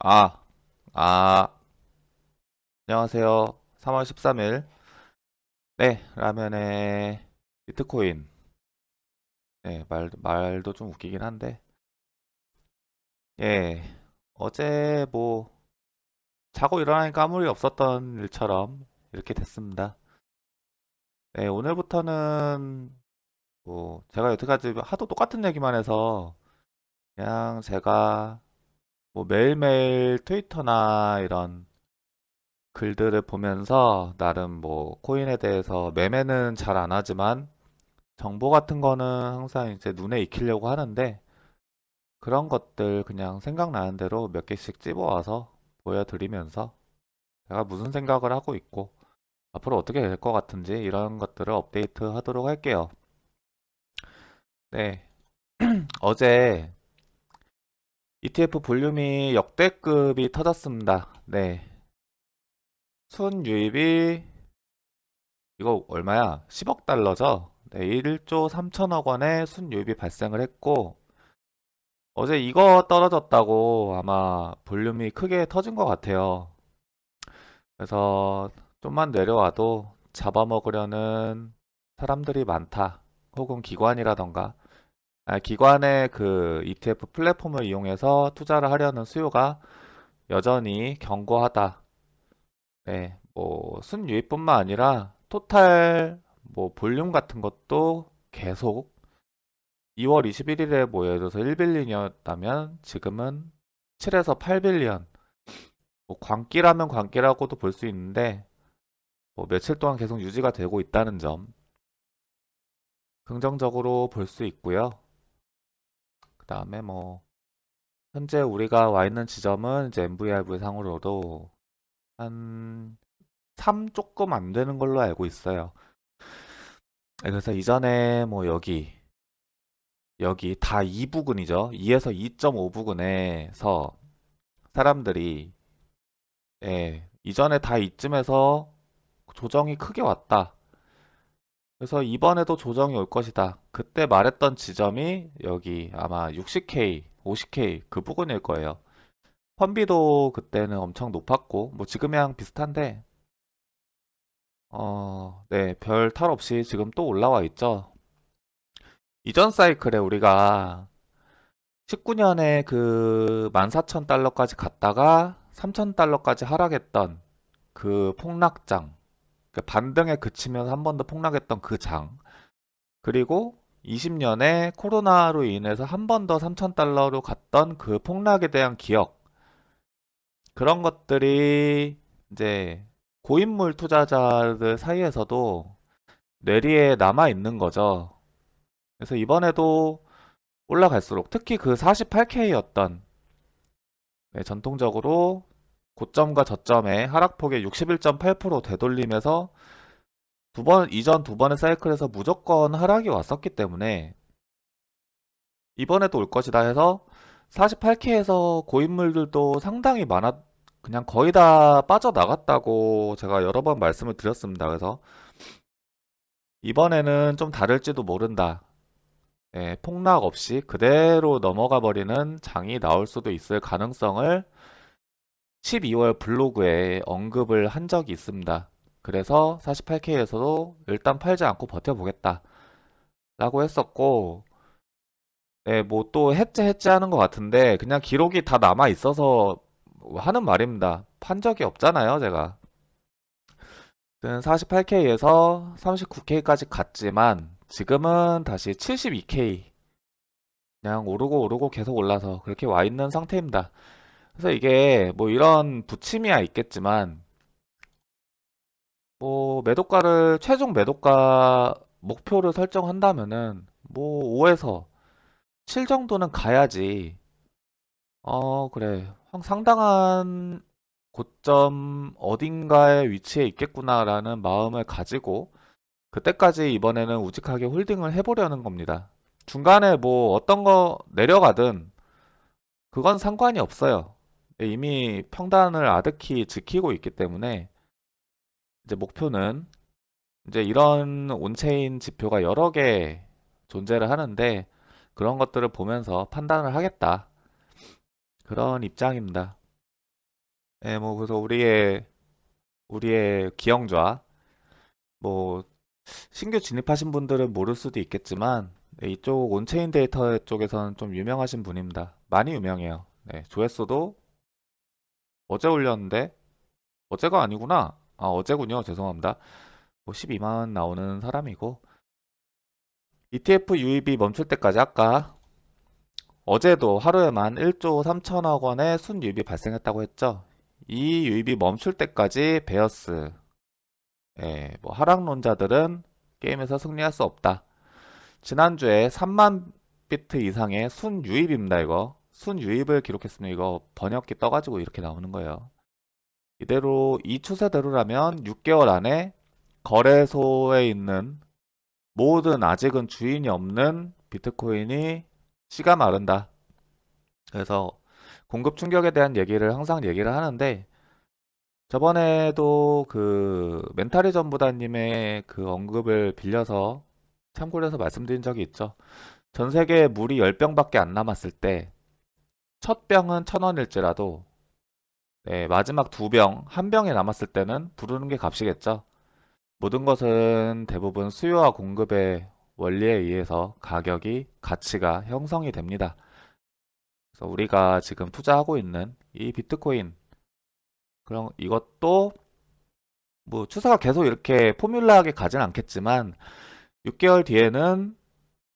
아, 아, 안녕하세요. 3월 13일. 네, 라면에 비트코인. 네, 말도 좀 웃기긴 한데. 예, 어제 뭐, 자고 일어나니까 아무 일 없었던 일처럼 이렇게 됐습니다. 네, 오늘부터는 뭐, 제가 여태까지 하도 똑같은 얘기만 해서 그냥 제가 뭐 매일매일 트위터나 이런 글들을 보면서 나름 뭐, 코인에 대해서 매매는 잘 안 하지만 정보 같은 거는 항상 이제 눈에 익히려고 하는데 그런 것들 그냥 생각나는 대로 몇 개씩 집어와서 보여드리면서 제가 무슨 생각을 하고 있고 앞으로 어떻게 될 것 같은지 이런 것들을 업데이트 하도록 할게요. 네, 어제 ETF 볼륨이 역대급이 터졌습니다. 네, 순유입이 이거 얼마야? 10억 달러죠? 네, 1조 3천억 원의 순유입이 발생을 했고 어제 이거 떨어졌다고 아마 볼륨이 크게 터진 것 같아요. 그래서 좀만 내려와도 잡아먹으려는 사람들이 많다. 혹은 기관이라던가, 기관의 그 ETF 플랫폼을 이용해서 투자를 하려는 수요가 여전히 견고하다. 네, 뭐 순유입뿐만 아니라 토탈 뭐 볼륨 같은 것도 계속 2월 21일에 뭐 예를 들어서 1빌리언이었다면 지금은 7에서 8빌리언. 뭐 광기라면 광기라고도 볼 수 있는데 뭐 며칠 동안 계속 유지가 되고 있다는 점 긍정적으로 볼 수 있고요. 그 다음에 뭐 현재 우리가 와 있는 지점은 이제 MVRV 상으로도 한 3 조금 안 되는 걸로 알고 있어요. 네, 그래서 이전에 뭐 여기 다 2부근이죠. 2에서 2.5부근에서 사람들이 이전에 다 이쯤에서 조정이 크게 왔다. 그래서 이번에도 조정이 올 것이다. 그때 말했던 지점이 여기 아마 60K, 50K 그 부근일 거예요. 펀비도 그때는 엄청 높았고, 뭐 지금이랑 비슷한데, 네, 별 탈 없이 지금 또 올라와 있죠. 이전 사이클에 우리가 19년에 그 14,000달러까지 갔다가 3,000달러까지 하락했던 그 폭락장, 그 반등에 그치면서 한 번 더 폭락했던 그 장, 그리고 20년에 코로나로 인해서 한 번 더 3,000달러로 갔던 그 폭락에 대한 기억, 그런 것들이 이제 고인물 투자자들 사이에서도 뇌리에 남아 있는 거죠. 그래서 이번에도 올라갈수록 특히 그 48K였던 전통적으로 고점과 저점의 하락폭의 61.8% 되돌림에서 이전 두 번의 사이클에서 무조건 하락이 왔었기 때문에 이번에도 올 것이다 해서 48K에서 고인물들도 상당히 그냥 거의 다 빠져나갔다고 제가 여러 번 말씀을 드렸습니다. 그래서 이번에는 좀 다를지도 모른다. 폭락 없이 그대로 넘어가 버리는 장이 나올 수도 있을 가능성을 12월 블로그에 언급을 한 적이 있습니다. 그래서 48K에서도 일단 팔지 않고 버텨보겠다 라고 했었고, 뭐 또 해체 하는 것 같은데 그냥 기록이 다 남아 있어서 하는 말입니다. 판 적이 없잖아요, 제가. 48K에서 39K까지 갔지만 지금은 다시 72K 그냥 오르고 계속 올라서 그렇게 와 있는 상태입니다. 그래서 이게 뭐 이런 부침이야 있겠지만 뭐 매도가를 최종 매도가 목표를 설정한다면은 뭐 5에서 7 정도는 가야지 그래. 상당한 고점 어딘가에 위치해 있겠구나라는 마음을 가지고 그때까지 이번에는 우직하게 홀딩을 해보려는 겁니다. 중간에 뭐 어떤 거 내려가든 그건 상관이 없어요. 이미 평단을 아득히 지키고 있기 때문에 이제 목표는 이제 이런 온체인 지표가 여러 개 존재를 하는데 그런 것들을 보면서 판단을 하겠다. 그런 입장입니다. 네, 뭐 그래서 우리의 기영좌 뭐 신규 진입하신 분들은 모를 수도 있겠지만 네, 이쪽 온체인 데이터 쪽에서는 좀 유명하신 분입니다. 많이 유명해요. 네, 조회수도 어제 올렸는데 어제가 아니구나. 아, 어제군요. 죄송합니다. 뭐 12만 나오는 사람이고 ETF 유입이 멈출 때까지 아까 어제도 하루에만 1조 3천억 원의 순유입이 발생했다고 했죠. 이 유입이 멈출 때까지 베어스, 뭐 하락론자들은 게임에서 승리할 수 없다. 지난주에 3만 비트 이상의 순유입입니다. 이거 순유입을 기록했으면 이거 번역기 떠가지고 이렇게 나오는 거예요. 이대로 이 추세대로라면 6개월 안에 거래소에 있는 모든 아직은 주인이 없는 비트코인이 씨가 마른다. 그래서 공급 충격에 대한 얘기를 항상 얘기를 하는데 저번에도 그 멘탈이 전부다님의 그 언급을 빌려서 참고를 해서 말씀드린 적이 있죠. 전 세계에 물이 10병밖에 안 남았을 때 첫 병은 1,000원일지라도 네, 마지막 두 병, 한 병이 남았을 때는 부르는 게 값이겠죠. 모든 것은 대부분 수요와 공급의 원리에 의해서 가격이, 가치가 형성이 됩니다. 그래서 우리가 지금 투자하고 있는 이 비트코인, 그럼 이것도 뭐 추세가 계속 이렇게 포뮬라하게 가진 않겠지만 6개월 뒤에는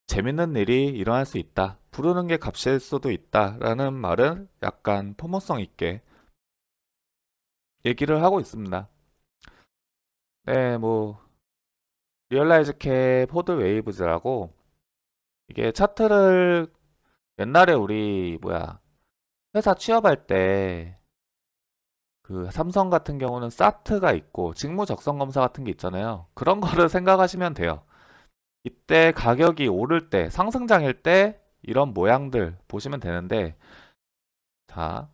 재밌는 일이 일어날 수 있다. 부르는 게 값일 수도 있다라는 말은 약간 포모성 있게 얘기를 하고 있습니다. 네, 뭐 리얼라이즈 캡 호드 웨이브즈라고 이게 차트를 옛날에 우리 뭐야 회사 취업할 때 그 삼성 같은 경우는 사트가 있고 직무 적성 검사 같은 게 있잖아요. 그런 거를 생각하시면 돼요. 이때 가격이 오를 때 상승장일 때 이런 모양들 보시면 되는데 자,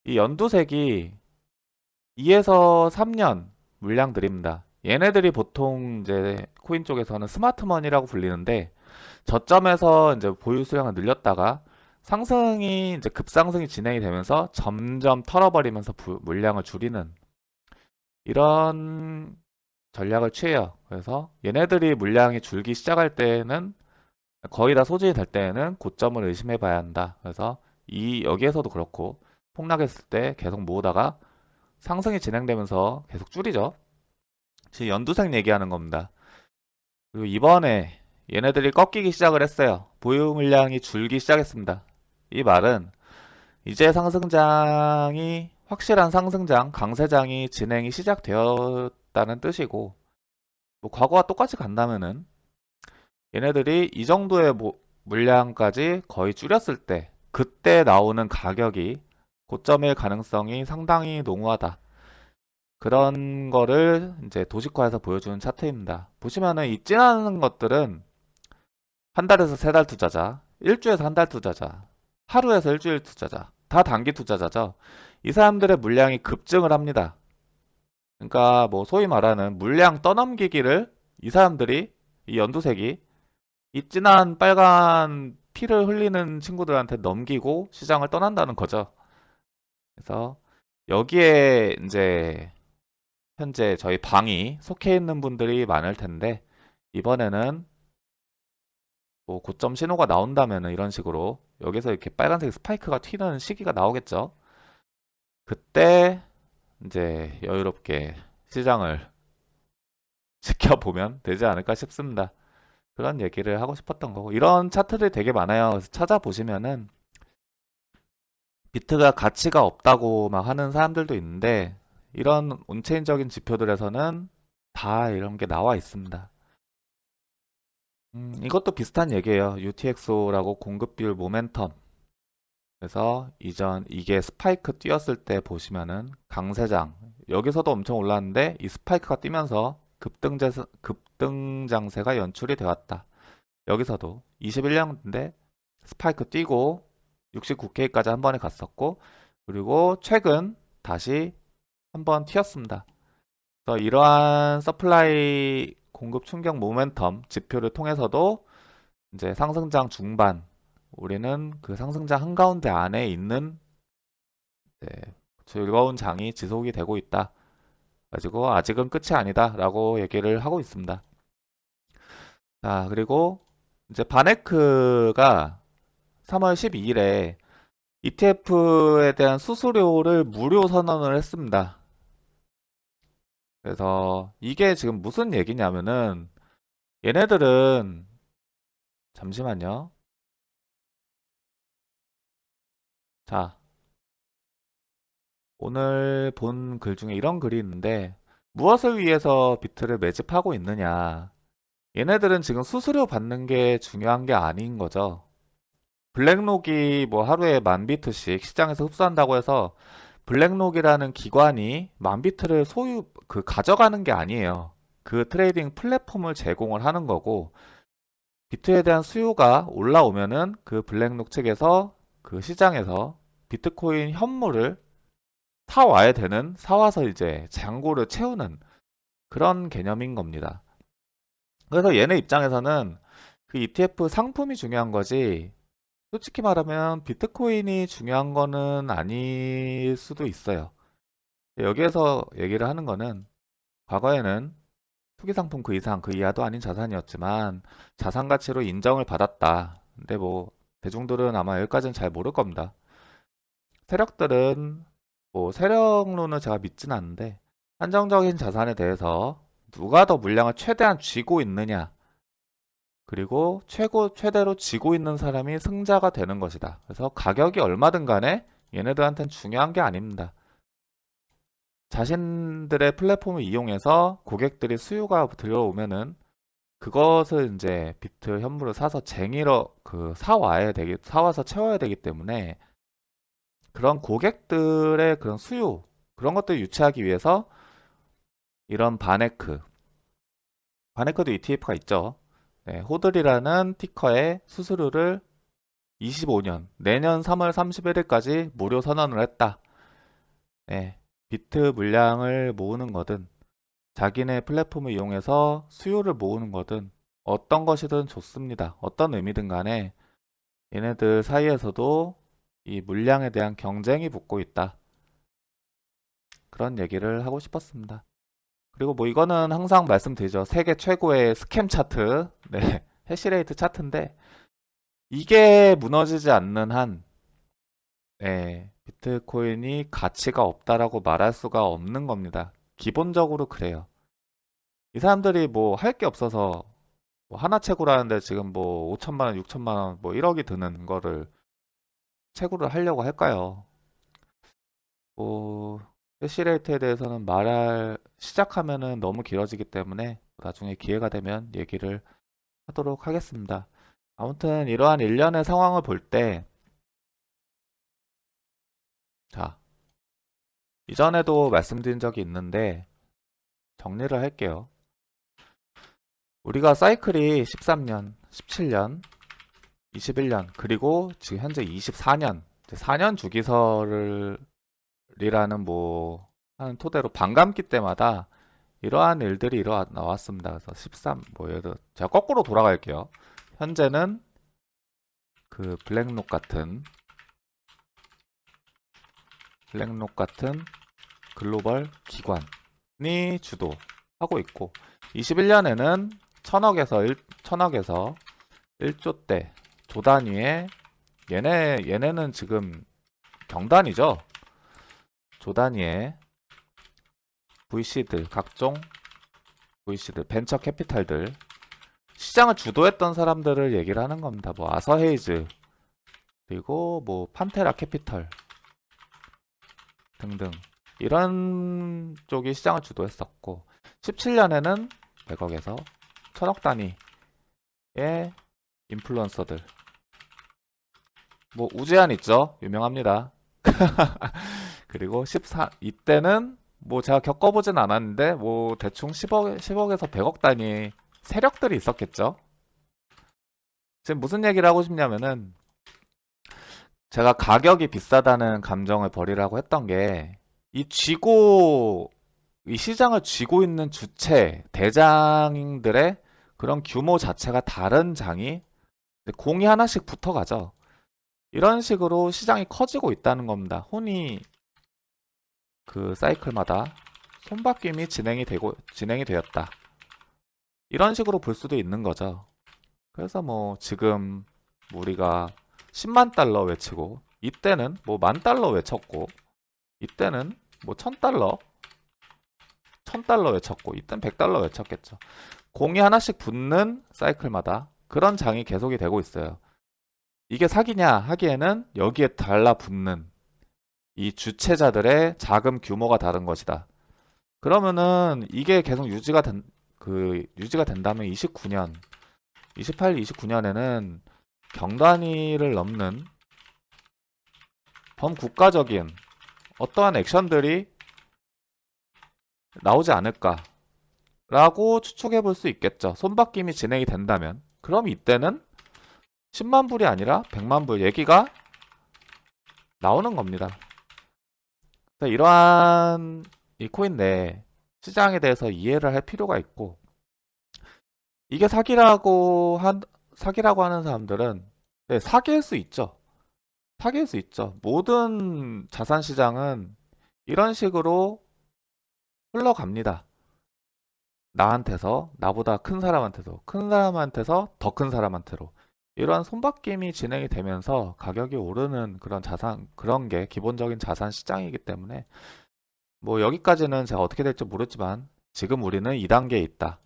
이 연두색이 2에서 3년 물량들입니다. 얘네들이 보통 이제 코인 쪽에서는 스마트머니라고 불리는데 저점에서 이제 보유 수량을 늘렸다가 상승이 이제 급상승이 진행이 되면서 점점 털어버리면서 물량을 줄이는 이런 전략을 취해요. 그래서 얘네들이 물량이 줄기 시작할 때는 거의 다 소진이 될 때에는 고점을 의심해 봐야 한다. 그래서 이 여기에서도 그렇고 폭락했을 때 계속 모으다가 상승이 진행되면서 계속 줄이죠. 지금 연두색 얘기하는 겁니다. 그리고 이번에 얘네들이 꺾이기 시작을 했어요. 보유 물량이 줄기 시작했습니다. 이 말은 이제 상승장이 확실한 상승장, 강세장이 진행이 시작되었다는 뜻이고 뭐 과거와 똑같이 간다면은 얘네들이 이 정도의 물량까지 거의 줄였을 때 그때 나오는 가격이 고점일 가능성이 상당히 농후하다. 그런 거를 이제 도식화해서 보여주는 차트입니다. 보시면은 이 진하는 것들은 한 달에서 세 달 투자자, 일주에서 한 달 투자자, 하루에서 일주일 투자자, 다 단기 투자자죠. 이 사람들의 물량이 급증을 합니다. 그러니까 뭐 소위 말하는 물량 떠넘기기를 이 사람들이 이 연두색이 이 진한 빨간 피를 흘리는 친구들한테 넘기고 시장을 떠난다는 거죠. 그래서 여기에 이제 현재 저희 방이 속해 있는 분들이 많을 텐데 이번에는 뭐 고점 신호가 나온다면은 이런 식으로 여기서 이렇게 빨간색 스파이크가 튀는 시기가 나오겠죠. 그때 이제 여유롭게 시장을 지켜보면 되지 않을까 싶습니다. 그런 얘기를 하고 싶었던 거고 이런 차트들이 되게 많아요. 그래서 찾아보시면은 비트가 가치가 없다고 막 하는 사람들도 있는데 이런 온체인적인 지표들에서는 다 이런 게 나와 있습니다. 이것도 비슷한 얘기예요. UTXO라고 공급 비율 모멘텀. 그래서 이전 이게 스파이크 뛰었을 때 보시면은 강세장 여기서도 엄청 올랐는데 이 스파이크가 뛰면서 급등장세가 연출이 되었다. 여기서도 21년인데 스파이크 뛰고 69K까지 한 번에 갔었고 그리고 최근 다시 한 번 튀었습니다. 그래서 이러한 서플라이 공급 충격 모멘텀 지표를 통해서도 이제 상승장 중반 우리는 그 상승장 한가운데 안에 있는 즐거운 장이 지속이 되고 있다. 가지고 아직은 끝이 아니다 라고 얘기를 하고 있습니다. 자, 그리고 이제 바네크가 3월 12일에 ETF에 대한 수수료를 무료 선언을 했습니다. 그래서 이게 지금 무슨 얘기냐면은 얘네들은 잠시만요. 자, 오늘 본 글 중에 이런 글이 있는데 무엇을 위해서 비트를 매집하고 있느냐. 얘네들은 지금 수수료 받는 게 중요한 게 아닌 거죠. 블랙록이 뭐 하루에 10,000비트씩 시장에서 흡수한다고 해서 블랙록이라는 기관이 10,000비트를 가져가는 게 아니에요. 그 트레이딩 플랫폼을 제공을 하는 거고, 비트에 대한 수요가 올라오면은 그 블랙록 측에서 그 시장에서 비트코인 현물을 사와야 되는, 사와서 이제 잔고를 채우는 그런 개념인 겁니다. 그래서 얘네 입장에서는 그 ETF 상품이 중요한 거지, 솔직히 말하면 비트코인이 중요한 거는 아닐 수도 있어요. 여기에서 얘기를 하는 거는 과거에는 투기 상품 그 이상 그 이하도 아닌 자산이었지만 자산 가치로 인정을 받았다. 근데 뭐 대중들은 아마 여기까지는 잘 모를 겁니다. 세력들은 뭐 세력론을 제가 믿진 않는데 한정적인 자산에 대해서 누가 더 물량을 최대한 쥐고 있느냐, 그리고 최대로 쥐고 있는 사람이 승자가 되는 것이다. 그래서 가격이 얼마든 간에 얘네들한테는 중요한 게 아닙니다. 자신들의 플랫폼을 이용해서 고객들이 수요가 들어오면은 그것을 이제 비트 현물을 사서 쟁이러 사와서 채워야 되기 때문에 그런 고객들의 그런 수요, 그런 것들을 유치하기 위해서 이런 바네크도 ETF가 있죠. 네, 호들이라는 티커의 수수료를 25년, 내년 3월 31일까지 무료 선언을 했다. 네, 비트 물량을 모으는 거든, 자기네 플랫폼을 이용해서 수요를 모으는 거든, 어떤 것이든 좋습니다. 어떤 의미든 간에 얘네들 사이에서도 이 물량에 대한 경쟁이 붙고 있다. 그런 얘기를 하고 싶었습니다. 그리고 뭐 이거는 항상 말씀드리죠. 세계 최고의 스캠 차트, 네, 해시레이트 차트인데 이게 무너지지 않는 한, 네, 비트코인이 가치가 없다라고 말할 수가 없는 겁니다. 기본적으로 그래요. 이 사람들이 뭐 할 게 없어서 뭐 하나 채굴하는데 지금 뭐 5천만 원, 6천만 원, 뭐 1억이 드는 거를 채굴을 하려고 할까요? 뭐 해시레이트에 대해서는 시작하면은 너무 길어지기 때문에 나중에 기회가 되면 얘기를 하도록 하겠습니다. 아무튼 이러한 일련의 상황을 볼 때, 자, 이전에도 말씀드린 적이 있는데 정리를 할게요. 우리가 사이클이 13년, 17년, 21년, 그리고 지금 현재 24년, 4년 주기설이라는 뭐 하는 토대로 반감기 때마다 이러한 일들이 나왔습니다. 그래서 13, 뭐 예를 들어 제가 거꾸로 돌아갈게요. 현재는 그 블랙록 같은 글로벌 기관이 주도하고 있고, 21년에는 천억에서 1조대 조 단위의, 얘네는 지금 경단이죠. 조 단위의 VC들, 각종 VC들, 벤처 캐피탈들, 시장을 주도했던 사람들을 얘기를 하는 겁니다. 뭐 아서헤이즈, 그리고 뭐 판테라 캐피털 등등 이런 쪽이 시장을 주도했었고, 17년에는 100억에서 1000억 단위의 인플루언서들, 뭐 우재한 있죠, 유명합니다. 그리고 이때는 뭐 제가 겪어보진 않았는데 뭐 대충 10억에서 100억 단위 세력들이 있었겠죠. 지금 무슨 얘기를 하고 싶냐면은, 제가 가격이 비싸다는 감정을 버리라고 했던 게, 이 시장을 쥐고 있는 주체, 대장들의 그런 규모 자체가 다른 장이 공이 하나씩 붙어가죠. 이런 식으로 시장이 커지고 있다는 겁니다. 그 사이클마다 손바뀜이 진행이 되었다. 이런 식으로 볼 수도 있는 거죠. 그래서 뭐 지금 우리가 10만 달러 외치고 이때는 뭐 10,000달러 외쳤고 이때는 뭐 1000달러 1000달러 외쳤고 이때는 100달러 외쳤겠죠. 공이 하나씩 붙는 사이클마다 그런 장이 계속이 되고 있어요. 이게 사기냐 하기에는 여기에 달라붙는 이 주체자들의 자금 규모가 다른 것이다. 그러면은 이게 계속 유지가 된다면 29년, 28, 29년에는 경단위를 넘는 범국가적인 어떠한 액션들이 나오지 않을까라고 추측해 볼 수 있겠죠. 손바뀜이 진행이 된다면. 그럼 이때는 10만 불이 아니라 100만 불 얘기가 나오는 겁니다. 이러한 이 코인 내 시장에 대해서 이해를 할 필요가 있고, 이게 사기라고 하는 사람들은 네, 사기일 수 있죠. 사기일 수 있죠. 모든 자산 시장은 이런 식으로 흘러갑니다. 나한테서, 나보다 큰 사람한테서, 큰 사람한테서 더 큰 사람한테로. 이러한 손바뀜이 진행이 되면서 가격이 오르는 그런 게 기본적인 자산 시장이기 때문에 뭐 여기까지는 제가 어떻게 될지 모르지만 지금 우리는 2단계에 있다.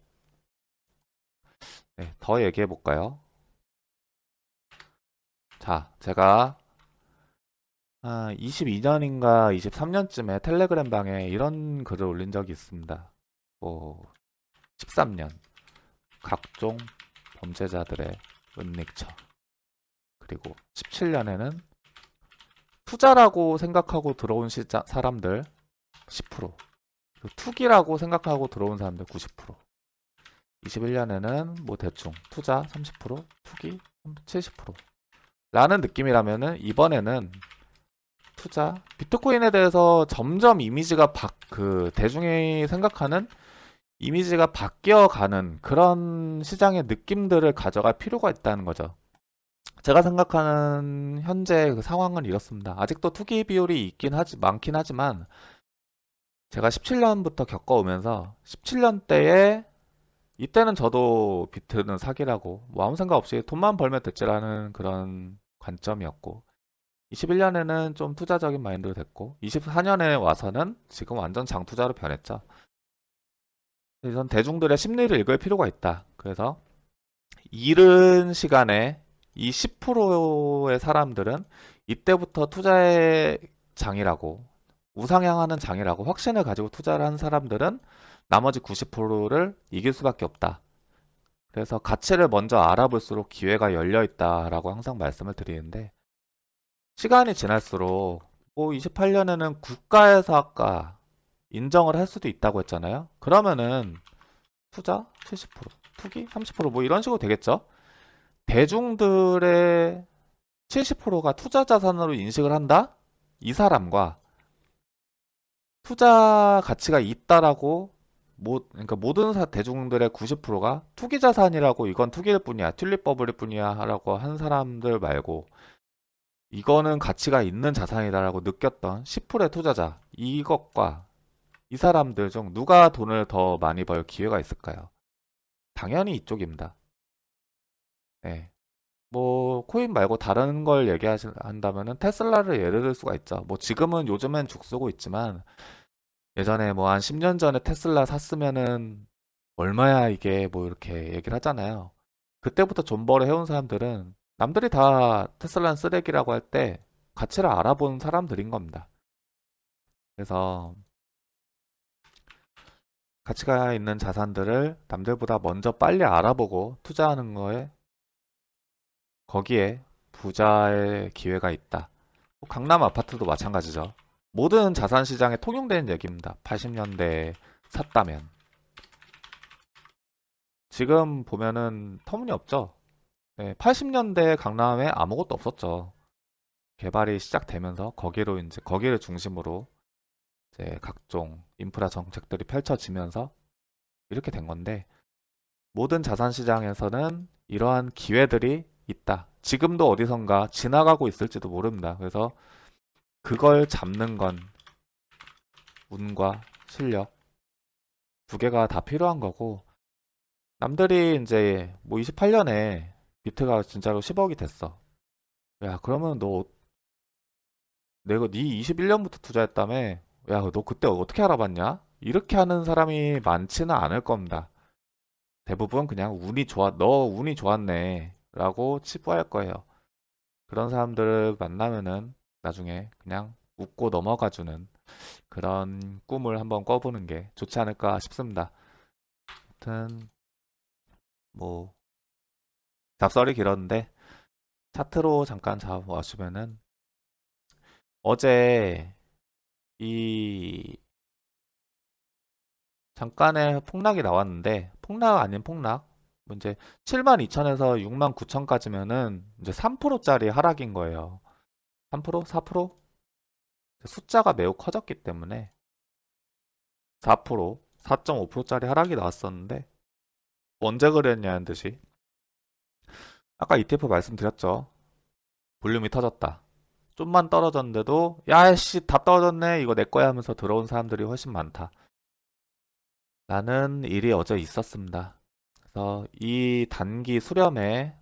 네, 더 얘기해 볼까요? 자, 제가 22년인가 23년쯤에 텔레그램 방에 이런 글을 올린 적이 있습니다. 뭐 13년 각종 범죄자들의 은닉처, 그리고 17년에는 투자라고 생각하고 들어온 사람들 10%, 투기라고 생각하고 들어온 사람들 90%, 21년에는 뭐 대충 투자 30%, 투기 70% 라는 느낌이라면은 이번에는 투자, 비트코인에 대해서 점점 이미지가 대중이 생각하는 이미지가 바뀌어가는 그런 시장의 느낌들을 가져갈 필요가 있다는 거죠. 제가 생각하는 현재 그 상황은 이렇습니다. 아직도 투기 비율이 많긴 하지만 제가 17년부터 겪어오면서 17년대에 이때는 저도 비트는 사기라고 뭐 아무 생각 없이 돈만 벌면 됐지라는 그런 관점이었고 21년에는 좀 투자적인 마인드가 됐고 24년에 와서는 지금 완전 장투자로 변했죠. 그래서 대중들의 심리를 읽을 필요가 있다. 그래서 이른 시간에 이 10%의 사람들은 이때부터 투자의 장이라고 우상향하는 장이라고 확신을 가지고 투자를 한 사람들은 나머지 90%를 이길 수밖에 없다. 그래서 가치를 먼저 알아볼수록 기회가 열려 있다라고 항상 말씀을 드리는데 시간이 지날수록 뭐 28년에는 국가에서 아까 인정을 할 수도 있다고 했잖아요. 그러면은 투자 70%, 투기 30%뭐 이런 식으로 되겠죠. 대중들의 70%가 투자 자산으로 인식을 한다? 이 사람과 투자 가치가 있다라고 그러니까 모든 대중들의 90%가 투기 자산이라고 이건 투기일 뿐이야, 튤립 버블일 뿐이야 라고 한 사람들 말고 이거는 가치가 있는 자산이다라고 느꼈던 10%의 투자자, 이것과 이 사람들 중 누가 돈을 더 많이 벌 기회가 있을까요? 당연히 이쪽입니다. 네. 뭐 코인 말고 다른 걸 얘기한다면은 테슬라를 예를 들 수가 있죠. 뭐 지금은 요즘엔 죽 쓰고 있지만 예전에 뭐 한 10년 전에 테슬라 샀으면은 얼마야 이게 뭐 이렇게 얘기를 하잖아요. 그때부터 존버를 해온 사람들은 남들이 다 테슬라는 쓰레기라고 할 때 가치를 알아본 사람들인 겁니다. 그래서 가치가 있는 자산들을 남들보다 먼저 빨리 알아보고 투자하는 거기에 부자의 기회가 있다. 강남 아파트도 마찬가지죠. 모든 자산 시장에 통용되는 얘기입니다. 80년대에 샀다면. 지금 보면은 터무니없죠. 네, 80년대 강남에 아무것도 없었죠. 개발이 시작되면서 거기를 중심으로 이제 각종 인프라 정책들이 펼쳐지면서 이렇게 된 건데 모든 자산 시장에서는 이러한 기회들이 있다. 지금도 어디선가 지나가고 있을지도 모릅니다. 그래서 그걸 잡는 건 운과 실력 두 개가 다 필요한 거고 남들이 이제 뭐 28년에 비트가 진짜로 10억이 됐어. 야, 그러면 너 내가 네 21년부터 투자했다며? 야, 너 그때 어떻게 알아봤냐? 이렇게 하는 사람이 많지는 않을 겁니다. 대부분 그냥 운이 좋아, 너 운이 좋았네. 라고 치부할 거예요. 그런 사람들을 만나면은 나중에 그냥 웃고 넘어가주는 그런 꿈을 한번 꿔보는 게 좋지 않을까 싶습니다. 아무튼, 뭐, 잡설이 길었는데, 차트로 잠깐 잡아주면은, 어제 이 잠깐의 폭락이 나왔는데 폭락 아닌 폭락 뭐 이제 72,000에서 69,000까지면은 이제 3%짜리 하락인 거예요. 3%? 4%? 숫자가 매우 커졌기 때문에 4%, 4.5%짜리 하락이 나왔었는데 언제 그랬냐는 듯이 아까 ETF 말씀드렸죠. 볼륨이 터졌다. 좀만 떨어졌는데도 야씨 다 떨어졌네 이거 내 거야 하면서 들어온 사람들이 훨씬 많다. 라는 일이 어제 있었습니다. 그래서 이 단기 수렴에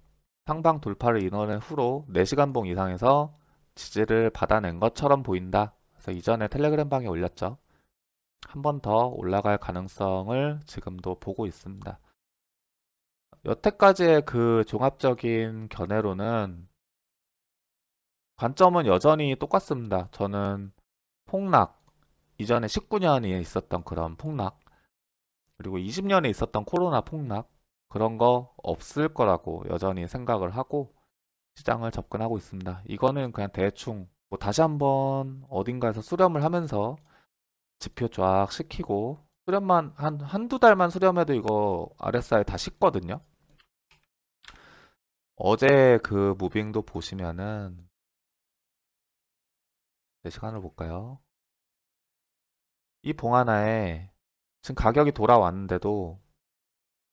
상방 돌파를 이뤄낸 후로 4시간 봉 이상에서 지지를 받아낸 것처럼 보인다. 그래서 이전에 텔레그램 방에 올렸죠. 한 번 더 올라갈 가능성을 지금도 보고 있습니다. 여태까지의 그 종합적인 견해로는 관점은 여전히 똑같습니다. 저는 폭락, 이전에 19년에 있었던 그런 폭락, 그리고 20년에 있었던 코로나 폭락, 그런 거 없을 거라고 여전히 생각을 하고 시장을 접근하고 있습니다. 이거는 그냥 대충 뭐 다시 한번 어딘가에서 수렴을 하면서 지표 쫙 시키고 수렴만 한두 달만 수렴해도 이거 RSI 다 식거든요. 어제 그 무빙도 보시면은 내 시간을 볼까요? 이 봉 하나에 지금 가격이 돌아왔는데도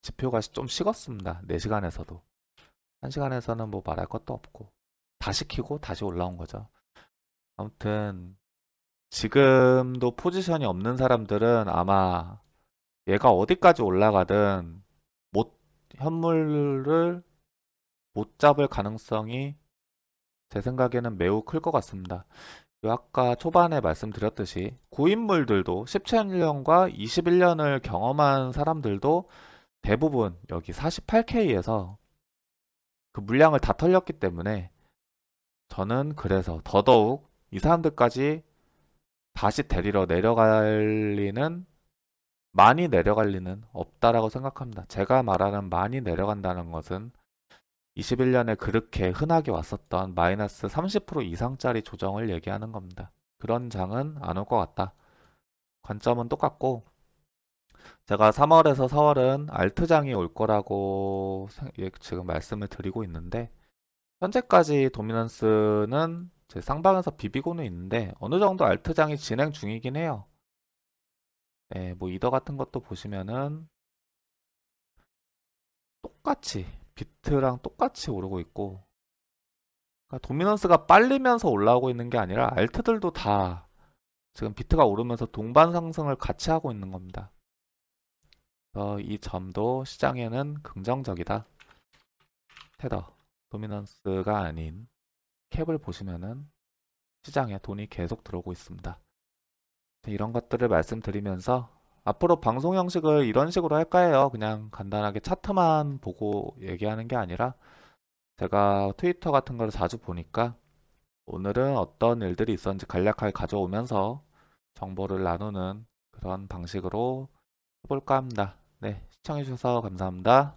지표가 좀 식었습니다. 4시간에서도. 1시간에서는 뭐 말할 것도 없고 다 식히고 다시 올라온 거죠. 아무튼 지금도 포지션이 없는 사람들은 아마 얘가 어디까지 올라가든 못 현물을 못 잡을 가능성이 제 생각에는 매우 클 것 같습니다. 아까 초반에 말씀드렸듯이 고인물들도 17년과 21년을 경험한 사람들도 대부분 여기 48K에서 그 물량을 다 털렸기 때문에 저는 그래서 더더욱 이 사람들까지 다시 데리러 내려갈 리는 많이 내려갈 리는 없다라고 생각합니다. 제가 말하는 많이 내려간다는 것은 21년에 그렇게 흔하게 왔었던 마이너스 30% 이상짜리 조정을 얘기하는 겁니다. 그런 장은 안 올 것 같다. 관점은 똑같고 제가 3월에서 4월은 알트장이 올 거라고 지금 말씀을 드리고 있는데 현재까지 도미넌스는 제 쌍방에서 비비고는 있는데 어느 정도 알트장이 진행 중이긴 해요. 네, 뭐 이더 같은 것도 보시면은 똑같이 비트랑 똑같이 오르고 있고 그러니까 도미넌스가 빨리면서 올라오고 있는 게 아니라 알트들도 다 지금 비트가 오르면서 동반 상승을 같이 하고 있는 겁니다. 그래서 이 점도 시장에는 긍정적이다. 테더 도미넌스가 아닌 캡을 보시면은 시장에 돈이 계속 들어오고 있습니다. 이런 것들을 말씀드리면서 앞으로 방송 형식을 이런 식으로 할까 해요. 그냥 간단하게 차트만 보고 얘기하는 게 아니라 제가 트위터 같은 걸 자주 보니까 오늘은 어떤 일들이 있었는지 간략하게 가져오면서 정보를 나누는 그런 방식으로 해볼까 합니다. 네, 시청해주셔서 감사합니다.